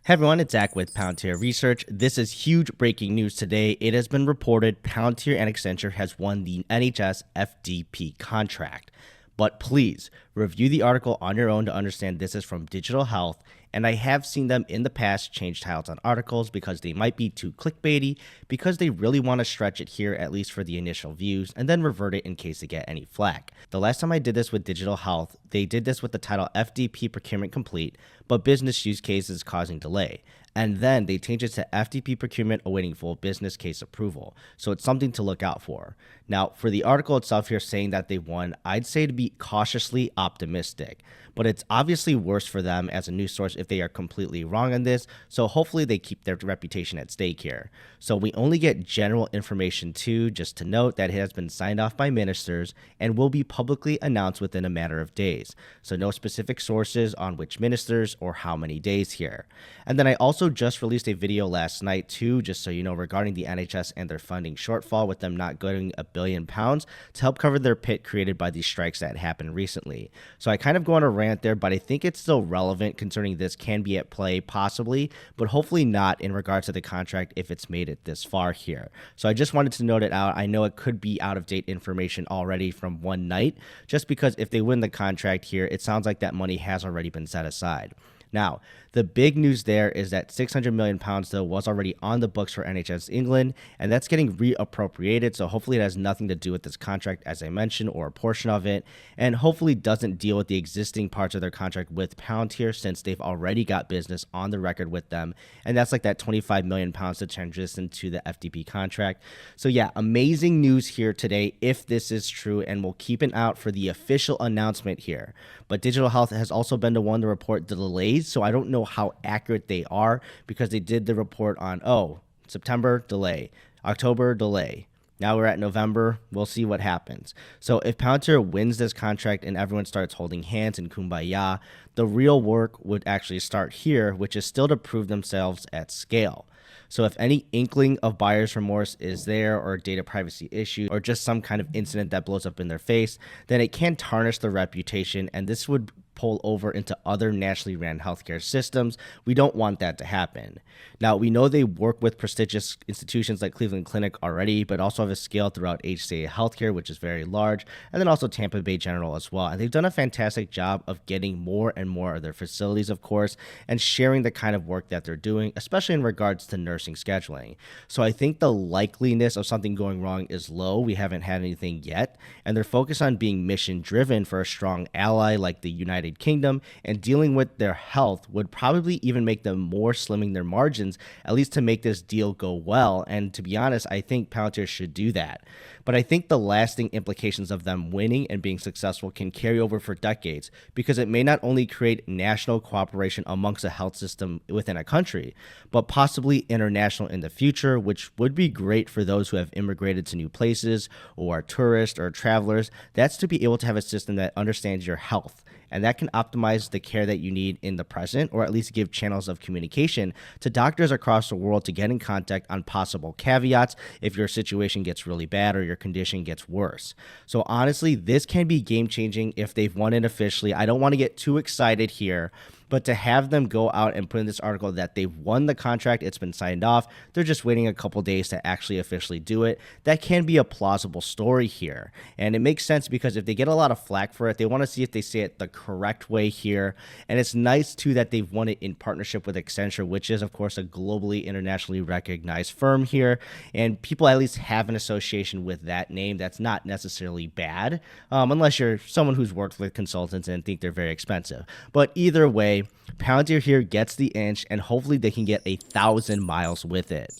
Hey everyone, it's Zach with Palantir Research. This is huge breaking news today. It has been reported Palantir and Accenture has won the NHS FDP contract. But please review the article on your own to understand this is from Digital Health. And I have seen them in the past change titles on articles because they might be too clickbaity, because they really want to stretch it here, at least for the initial views, and then revert it in case they get any flack. The last time I did this with Digital Health, they did this with the title FDP Procurement Complete, but business use cases causing delay. And then they changed it to FDP procurement awaiting full business case approval. So it's something to look out for. Now, for the article itself here saying that they won, I'd say to be cautiously optimistic. But it's obviously worse for them as a news source if they are completely wrong on this. So hopefully they keep their reputation at stake here. So we only get general information too, just to note that it has been signed off by ministers and will be publicly announced within a matter of days. So no specific sources on which ministers or how many days here. And then I also just released a video last night too, just so you know, regarding the NHS and their funding shortfall with them not getting £1 billion to help cover their pit created by these strikes that happened recently. So I kind of go on a rant there, but I think it's still relevant concerning this can be at play possibly, but hopefully not in regards to the contract if it's made it this far here. So I just wanted to note it out. I know it could be out of date information already from one night, just because if they win the contract here, it sounds like that money has already been set aside. Now, the big news there is that £600 million though was already on the books for NHS England, and that's getting reappropriated. So hopefully it has nothing to do with this contract, as I mentioned, or a portion of it, and hopefully doesn't deal with the existing parts of their contract with Palantir, since they've already got business on the record with them, and that's like that £25 million to transition to the FDP contract. So yeah, amazing news here today if this is true, and we'll keep an eye out for the official announcement here. But Digital Health has also been the one to report the delays, so I don't know how accurate they are, because they did the report on, September delay, October delay. Now we're at November. We'll see what happens. So if Palantir wins this contract and everyone starts holding hands in kumbaya, the real work would actually start here, which is still to prove themselves at scale. So if any inkling of buyer's remorse is there, or data privacy issue, or just some kind of incident that blows up in their face, then it can tarnish their reputation, and this would pull over into other nationally ran healthcare systems. We don't want that to happen. Now, we know they work with prestigious institutions like Cleveland Clinic already, but also have a scale throughout HCA Healthcare, which is very large, and then also Tampa Bay General as well. And they've done a fantastic job of getting more and more of their facilities, of course, and sharing the kind of work that they're doing, especially in regards to nursing scheduling. So I think the likeliness of something going wrong is low. We haven't had anything yet, and they're focused on being mission driven for a strong ally like the United Kingdom, and dealing with their health would probably even make them more slimming their margins, at least to make this deal go well. And to be honest, I think Palantir should do that. But I think the lasting implications of them winning and being successful can carry over for decades, because it may not only create national cooperation amongst a health system within a country, but possibly international in the future, which would be great for those who have immigrated to new places, or are tourists or travelers. That's to be able to have a system that understands your health, and that can optimize the care that you need in the present, or at least give channels of communication to doctors across the world to get in contact on possible caveats if your situation gets really bad or your condition gets worse. So honestly, this can be game changing if they've won it officially. I don't want to get too excited here, but to have them go out and put in this article that they've won the contract, it's been signed off, they're just waiting a couple days to actually officially do it, that can be a plausible story here. And it makes sense, because if they get a lot of flack for it, they want to see if they say it the correct way here. And it's nice too that they've won it in partnership with Accenture, which is of course a globally internationally recognized firm here, and people at least have an association with that name. That's not necessarily bad, unless you're someone who's worked with consultants and think they're very expensive. But either way, Palantir here gets the inch, and hopefully they can get 1,000 miles with it.